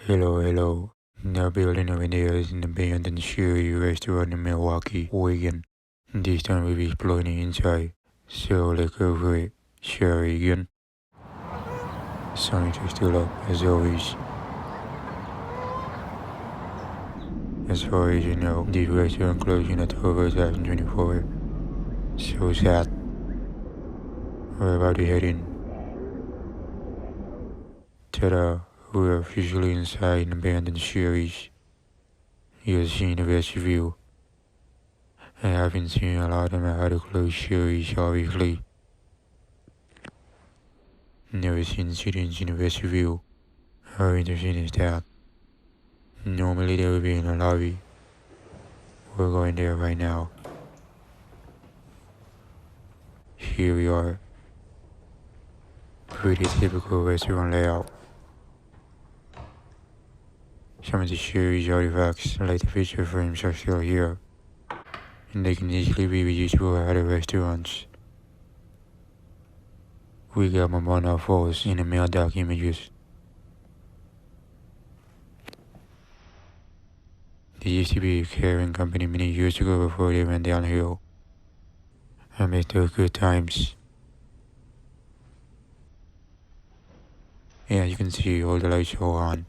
Hello. Now building a videos in the abandoned Shari restaurant in Milwaukie, Oregon. This time we'll be exploring the inside. So let's go for it. Shari again. Signs are still up, as always. As far as you know, this restaurant closed in October 2024. So sad. We're about to head in. Ta-da! We're officially inside an abandoned Shari's. You're seeing the best view. I haven't seen a lot of my other close Shari's, obviously. Never seen students in the best view. How interesting is that? Normally they would be in the lobby. We're going there right now. Here we are. Pretty typical restaurant layout. Some of the Shari's artifacts, like the picture frames, are still here, and they can easily be reusable at other restaurants. We got Mamona Falls in the mail doc images. There used to be a catering company many years ago before they went downhill. I miss those good times. Yeah, you can see all the lights are on.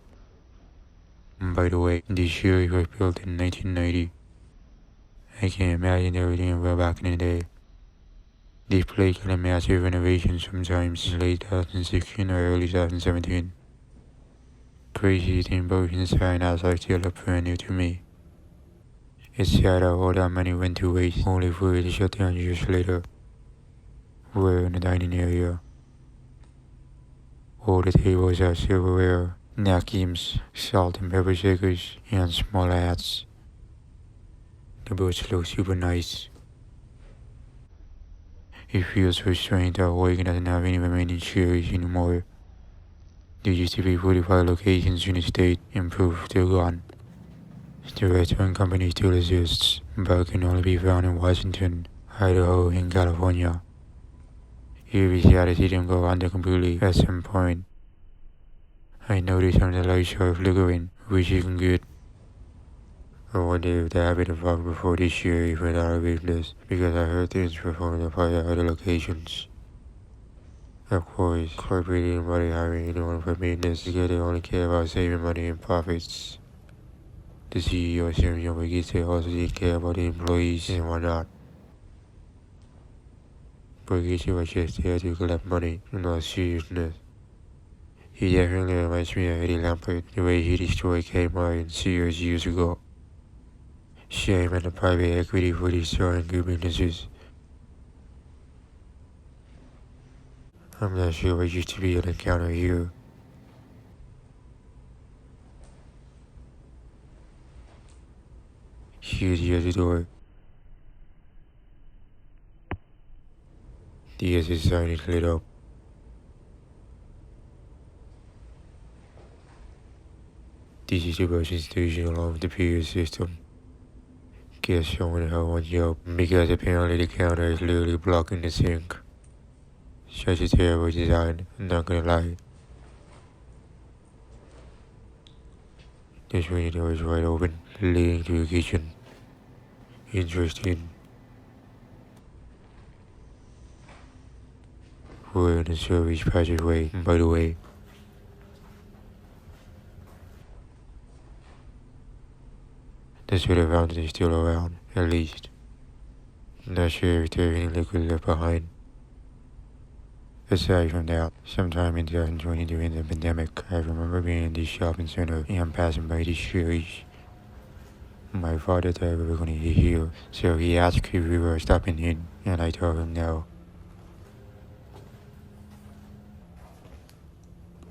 And by the way, this Shari was built in 1990. I can't imagine everything well back in the day. This place got a massive renovation sometimes in late 2016 or early 2017. Crazy thing, both inside and outside still look brand new to me. It's sad how all that money went to waste, only for it to shut down years later. We're in the dining area. All the tables have silverware, napkins, salt and pepper shakers, and small hats. The booths look super nice. It feels so strange that Oregon doesn't have any remaining Shari's anymore. There used to be 45 locations in the state, and proof they're gone. The restaurant company still exists, but can only be found in Washington, Idaho, and California. It'd be sad to see them go under completely at some point. I noticed some of the lights are flickering, which isn't good. I wonder if they have been involved before this year if we're not a business, because I heard things were falling apart at other locations. Of course, corporate anybody hiring anyone for maintenance because they only care about saving money and profits. The CEO assumes your gets they also didn't care about the employees and whatnot. Borghese was just there to collect money in all seriousness. He definitely reminds me of Eddie Lampert, the way he destroyed Kmart and Sears years ago. Shame on the private equity for destroying good businesses. I'm not sure what used to be on the counter here. Here's the other door. The other sign is lit up. This is the washing station along with the pier system. Guess showing how one job, because apparently the counter is literally blocking the sink. Such a terrible design, I'm not gonna lie. This window is wide open, leading to the kitchen. Interesting. We're in the service passageway, by the way. The soda fountain is still around, at least. Not sure if there's any liquid left behind. Aside from that, sometime in 2020 during the pandemic, I remember being in this shopping center and passing by these Shari's. My father thought we were going to eat here, so he asked if we were stopping in, and I told him no.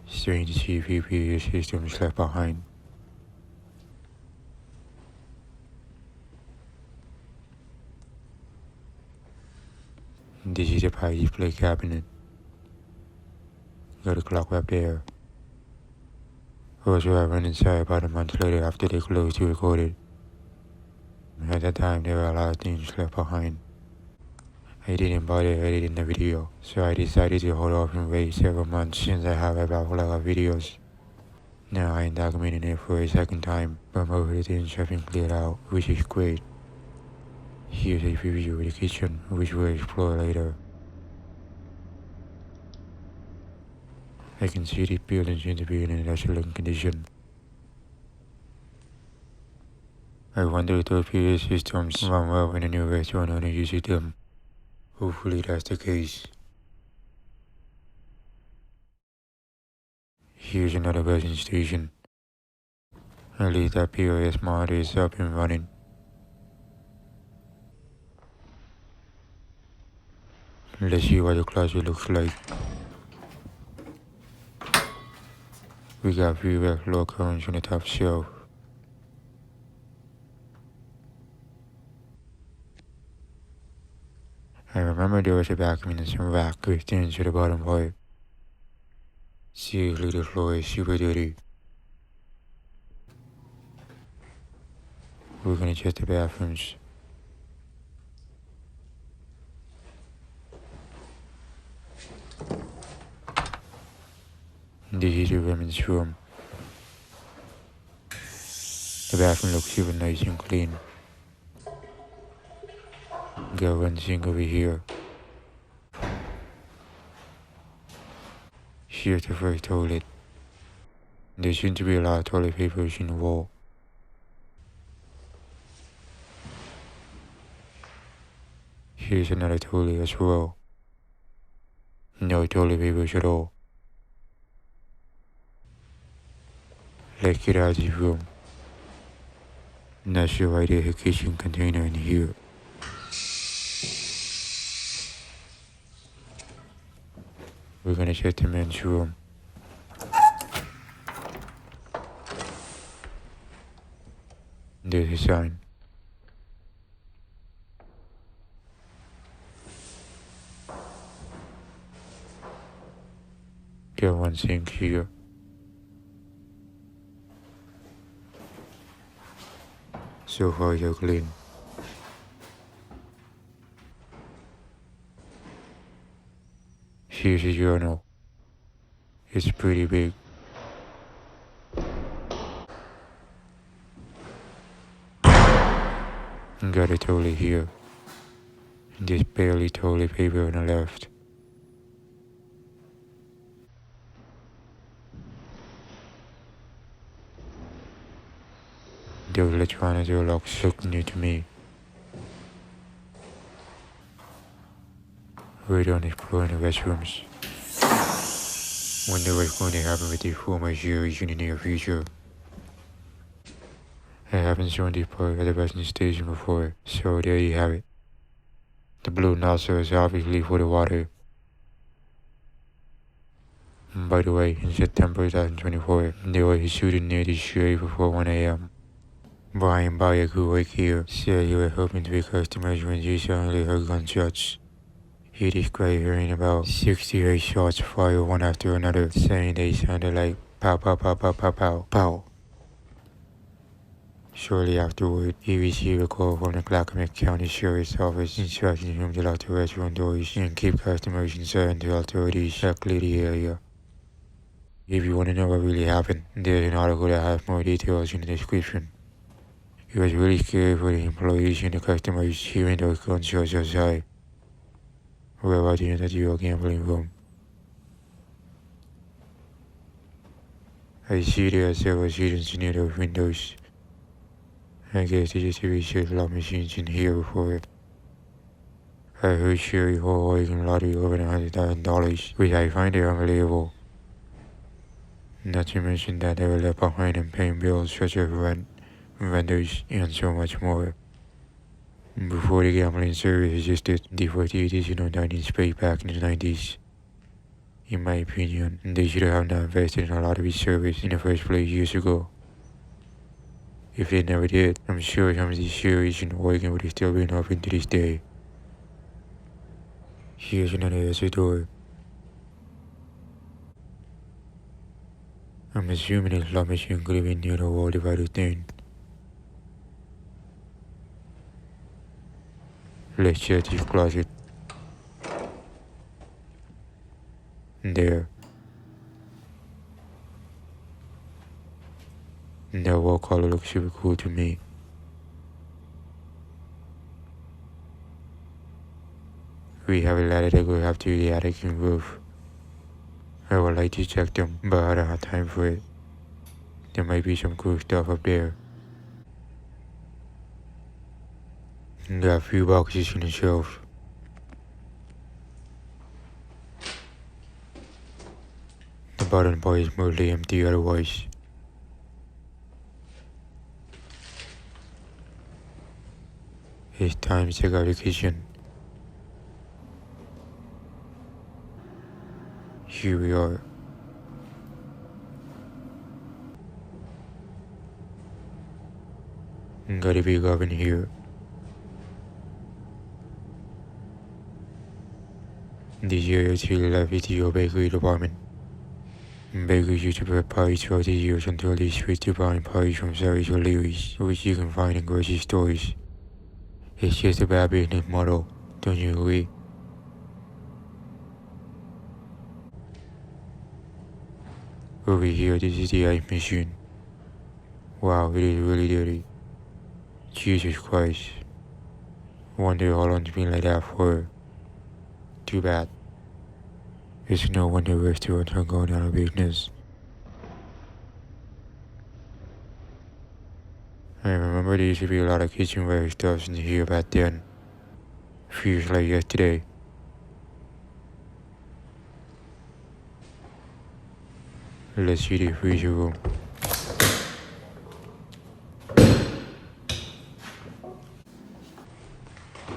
Strange to see previous systems left behind. This is a pie display cabinet. Got a clock up there. Also, I went inside about a month later after they closed to record it. At that time, there were a lot of things left behind. I didn't bother editing the video, so I decided to hold off and wait several months since I have a backlog of videos. Now I am documenting it for a second time, but most of the things have been cleared out, which is great. Here's a preview of the kitchen, which we'll explore later. I can see the building seems to be in an excellent condition. I wonder if those previous systems run well when a new restaurant owner uses them. Hopefully that's the case. Here's another buzzing station. At least that POS monitor is up and running. Let's see what the closet looks like. We got 3 red floor cones on the top shelf. I remember there was a vacuum and some rack with things to the bottom part. Seriously, the floor is super dirty. We're gonna check the bathrooms. This is the women's room. The bathroom looks super nice and clean. Got one sink over here. Here's the first toilet. There seems to be a lot of toilet papers in the wall. Here's another toilet as well. No toilet papers at all. Let's get out of this room. Not sure why there's a kitchen container in here. We're gonna check the men's room. There's a sign. Got one sink here. So far so clean. Here's a journal. It's pretty big. Got a toilet here. There's barely toilet paper on the left. Those electronic door locks look new to me. We're done exploring the restrooms. Wonder what's going to happen with the former series in the near future. I haven't shown this part of the resting station before, so there you have it. The blue nozzle is obviously for the water. By the way, in September 2024, there was a shooting near the Shari before 1 a.m. Brian Bayak, who worked here, said he was hoping to be customers when he suddenly heard gunshots. He described hearing about 68 shots fired one after another, saying they sounded like pow pow pow pow pow pow pow. Shortly afterward, he received a call from the Clackamas County Sheriff's Office instructing him to lock the restaurant doors and keep customers inside until authorities had cleared the area. If you want to know what really happened, there's an article that has more details in the description. It was really scary for the employees and the customers hearing those gunshots outside. We're about to enter your gambling room. I see there are several seats near those windows. I guess they just reset slot machines in here before. I heard Shari Hall Oregon lottery over $100,000, which I find it unbelievable. Not to mention that they were left behind and paying bills such as rent, vendors, and so much more. Before the gambling service existed, this was the additional dining space back in the 90s. In my opinion, they should have not invested in a lottery service in the first place years ago. If they never did, I'm sure some of these Sharis in Oregon would have still been open to this day. Here's another exit door. I'm assuming the slot machine could have been near the wall divider thing. Let's check this closet. There. That wall color looks super cool to me. We have a ladder that goes up to the attic and roof. I would like to check them, but I don't have time for it. There might be some cool stuff up there. Got a few boxes on the shelf. The bottom part is mostly empty otherwise. It's time to check out the kitchen. Here we are. Got a big oven here. This area is really lovely to your bakery department. Bakers used to prep pies throughout the years until they switched to buying pies from Shari's or Leary's, which you can find in grocery stores. It's just a bad business model, don't you agree? Over here, this is the ice machine. Wow, it is really dirty. Jesus Christ. Wonder how long it's been like that for. Too bad. It's no wonder restaurants are going out of business. I remember there used to be a lot of kitchenware stuff in here back then. Feels like yesterday. Let's see the freezer room.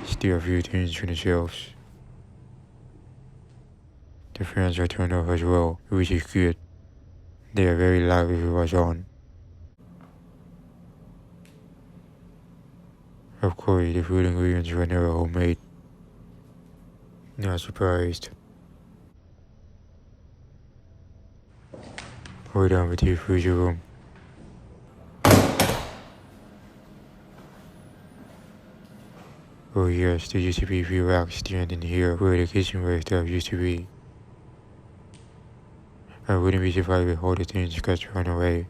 Still a few things on the shelves. The fans are turned off as well, which is good. They are very loud if it was on. Of course, the food ingredients were never homemade. Not surprised. We're done with the freezer room. Oh yes, there used to be a few racks standing here where the kitchenware stuff used to be. I wouldn't be surprised if all the things got thrown away.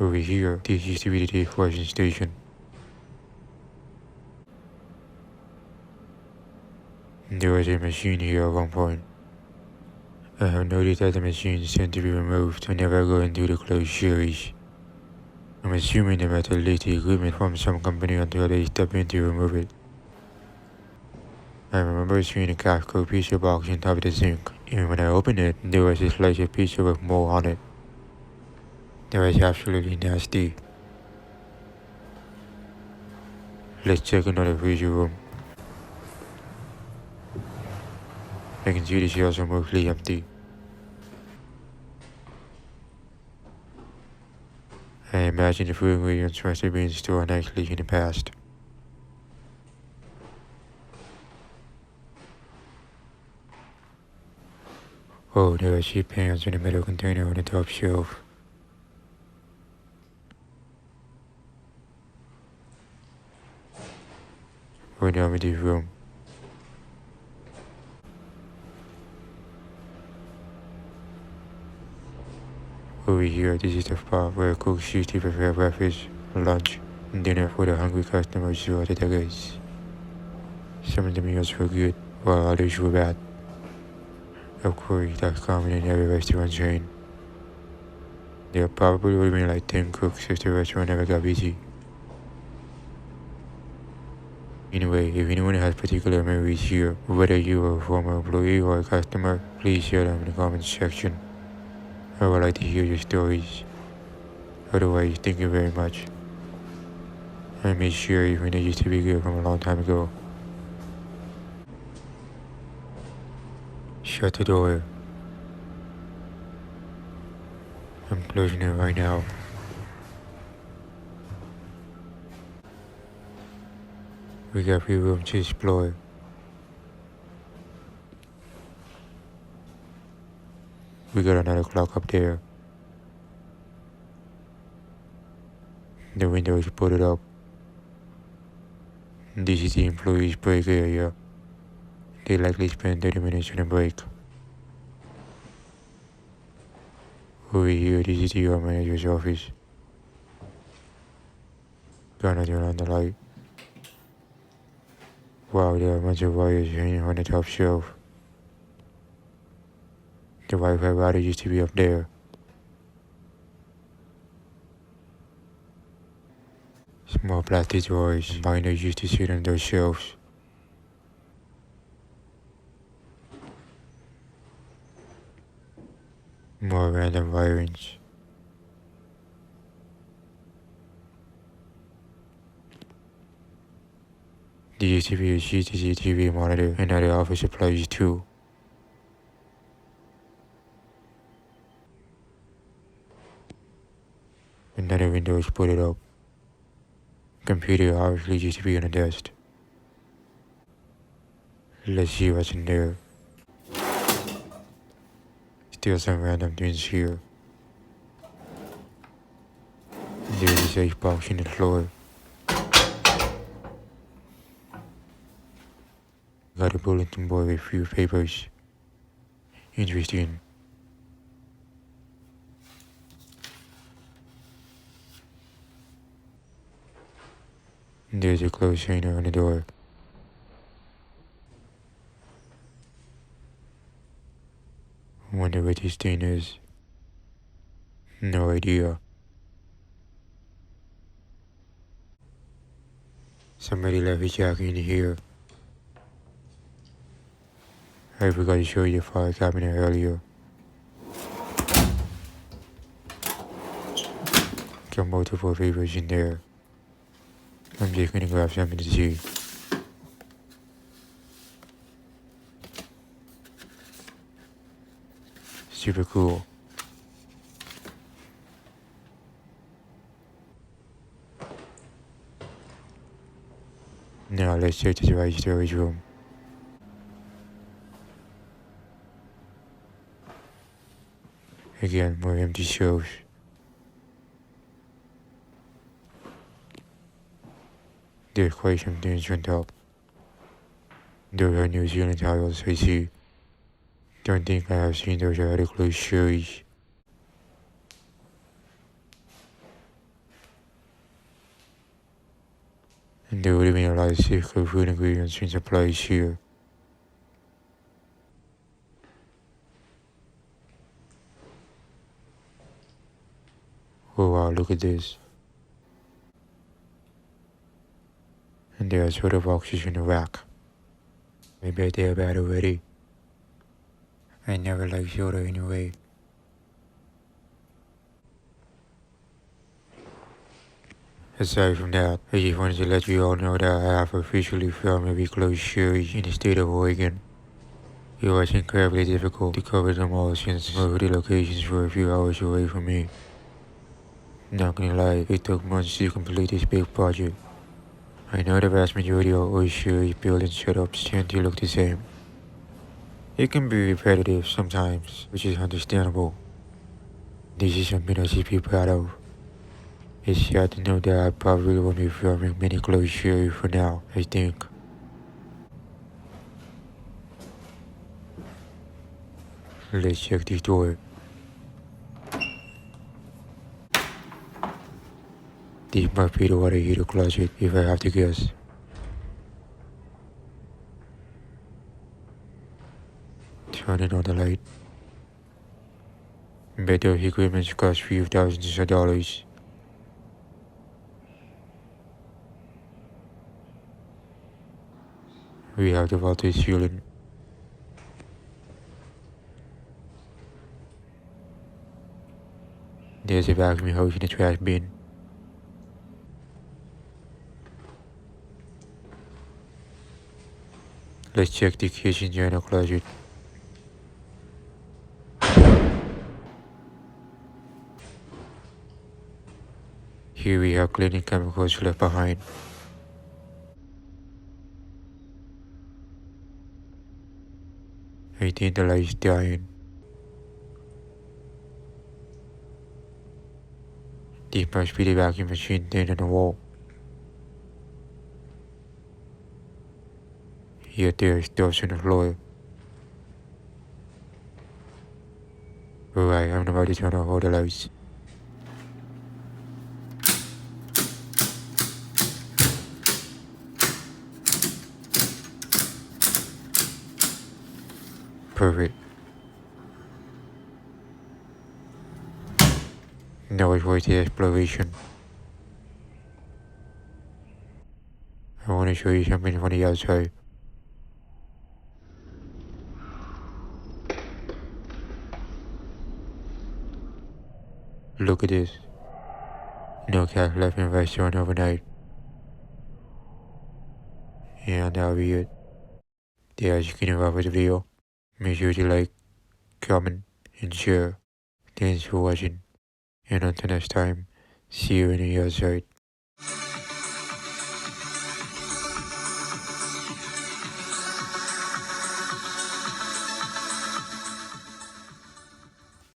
Over here, this used to be the dishwashing station. There was a machine here at one point. I have noticed that the machines tend to be removed whenever I go into the closed series. I'm assuming they must lease the equipment from some company until they step in to remove it. I remember seeing a Costco pizza box on top of the sink, and when I opened it, there was a slice of pizza with mold on it. That was absolutely nasty. Let's check another freezer room. I can see the shelves are mostly empty. I imagine the food ingredients must have been stored nicely in the past. Oh, there are sheet pans in the metal container on the top shelf. We're done with this room. Over here, this is the spot where cooks usually prepare breakfast, lunch, and dinner for the hungry customers throughout the decades. Some of the meals were good, while others were bad. Of course, that's common in every restaurant chain. There probably would have been like 10 cooks if the restaurant ever got busy. Anyway, if anyone has particular memories here, whether you are a former employee or a customer, please share them in the comments section. I would like to hear your stories. Otherwise, thank you very much. I miss Shari when I used to be here from a long time ago. Shut the door. I'm closing it right now. We got 3 rooms to explore. We got another clock up there. The window is boarded up. This is the employees' break area. They likely spend 30 minutes on a break. Over here, this is your manager's office. Gonna turn on the light. Wow, there are a bunch of wires hanging on the top shelf. The Wi-Fi router used to be up there. Small plastic drawers and binders used to sit on those shelves. More random wirings. There used to be a CCTV monitor and other office supplies too. Another window is put up. Computer obviously used to be on the desk. Let's see what's in there. Still some random things here. There's a safe box in the floor. Got a bulletin board with a few papers. Interesting. There's a clothes hanger on the door. Wonder what this thing is. No idea. Somebody left his jacket in here. I forgot to show you the file cabinet earlier. Got multiple papers in there. I'm just gonna grab something to see. Super cool. Now let's check the dry storage room. Again, more empty shelves. There's quite some things on top. Those are New Zealand tiles, I see. Don't think I have seen those other clothes Shari's. And there would have been a lot of secret food ingredients and supplies here. Oh wow, look at this. And there are soda boxes in the rack. I bet they are bad already. I never liked soda anyway. Aside from that, I just wanted to let you all know that I have officially filmed every closed series in the state of Oregon. It was incredibly difficult to cover them all since most of the locations were a few hours away from me. Not gonna lie, it took months to complete this big project. I know the vast majority of old series building setups tend to look the same. It can be repetitive sometimes, which is understandable. This is something I should be proud of. It's sad to know that I probably won't be filming many close series for now, I think. Let's check this door. This must be the water heater closet, if I have to guess. Turning on the light. Bet those equipments cost few thousands of dollars. We have the vaulted ceiling. There's a vacuum hose in the trash bin. Let's check the kitchen journal closet. Here we have cleaning chemicals left behind. I think the light is dying. This must be the vacuum machine thing on the wall. Yet there is dust on the floor. Alright, I'm about to turn off all the lights. Perfect. Now it's worth the exploration. I want to show you something from the outside. Look at this. No cat left in the restaurant overnight. And that'll be it. There's the end of the video. Make sure to like, comment, and share. Thanks for watching. And until next time, see you on the other side.